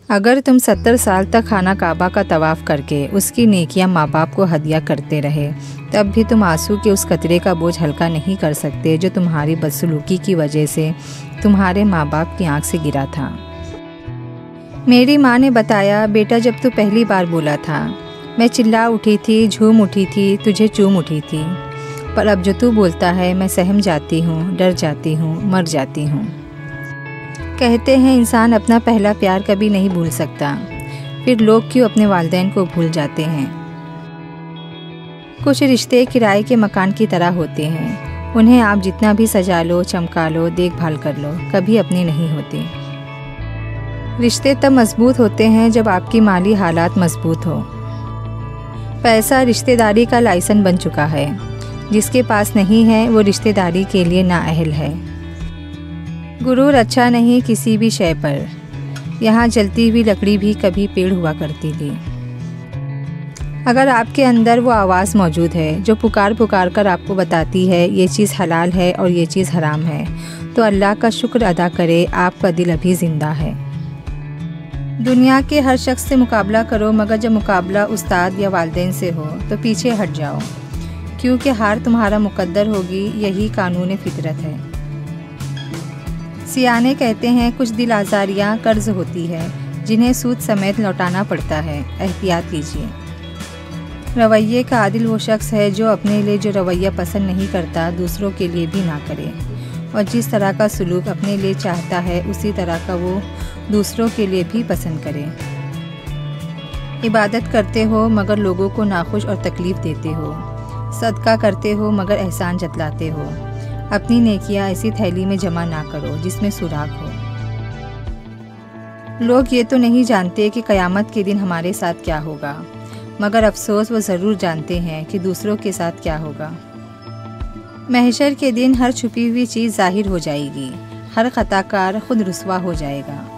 अगर तुम 70 साल तक खाना काबा का तवाफ़ करके उसकी नेकियां माँ बाप को हदिया करते रहे, तब भी तुम आंसू के उस कतरे का बोझ हल्का नहीं कर सकते जो तुम्हारी बदसलूकी की वजह से तुम्हारे माँ बाप की आंख से गिरा था। मेरी माँ ने बताया, बेटा जब तू पहली बार बोला था मैं चिल्ला उठी थी, झूम उठी थी, तुझे चूम उठी थी, पर अब जो तू बोलता है मैं सहम जाती हूँ, डर जाती हूँ, मर जाती हूँ। कहते हैं इंसान अपना पहला प्यार कभी नहीं भूल सकता, फिर लोग क्यों अपने वालिदैन को भूल जाते हैं। कुछ रिश्ते किराए के मकान की तरह होते हैं, उन्हें आप जितना भी सजा लो, चमका लो, देखभाल कर लो, कभी अपने नहीं होते। रिश्ते तब मजबूत होते हैं जब आपकी माली हालात मजबूत हो। पैसा रिश्तेदारी का लाइसेंस बन चुका है, जिसके पास नहीं है वो रिश्तेदारी के लिए नाअहल है। गुरूर अच्छा नहीं किसी भी शय पर, यहाँ जलती हुई लकड़ी भी कभी पेड़ हुआ करती थी। अगर आपके अंदर वो आवाज़ मौजूद है जो पुकार पुकार कर आपको बताती है ये चीज़ हलाल है और ये चीज़ हराम है, तो अल्लाह का शुक्र अदा करे, आपका दिल अभी ज़िंदा है। दुनिया के हर शख्स से मुकाबला करो, मगर जब मुकाबला उस्ताद या वालिदैन से हो तो पीछे हट जाओ, क्योंकि हार तुम्हारा मुकद्दर होगी, यही कानून फितरत है। सियाने कहते हैं कुछ दिल आज़ारियाँ कर्ज होती है जिन्हें सूद समेत लौटाना पड़ता है, एहतियात कीजिए। रवैये का आदिल वो शख्स है जो अपने लिए जो रवैया पसंद नहीं करता दूसरों के लिए भी ना करे, और जिस तरह का सलूक अपने लिए चाहता है उसी तरह का वो दूसरों के लिए भी पसंद करे। इबादत करते हो मगर लोगों को नाखुश और तकलीफ़ देते हो, सदका करते हो मगर एहसान जतलाते हो। अपनी नेकियां ऐसी थैली में जमा ना करो जिसमें सुराख हो। लोग ये तो नहीं जानते कि क़यामत के दिन हमारे साथ क्या होगा, मगर अफसोस वो ज़रूर जानते हैं कि दूसरों के साथ क्या होगा। महशर के दिन हर छुपी हुई चीज़ ज़ाहिर हो जाएगी, हर खताकार खुद रुसवा हो जाएगा।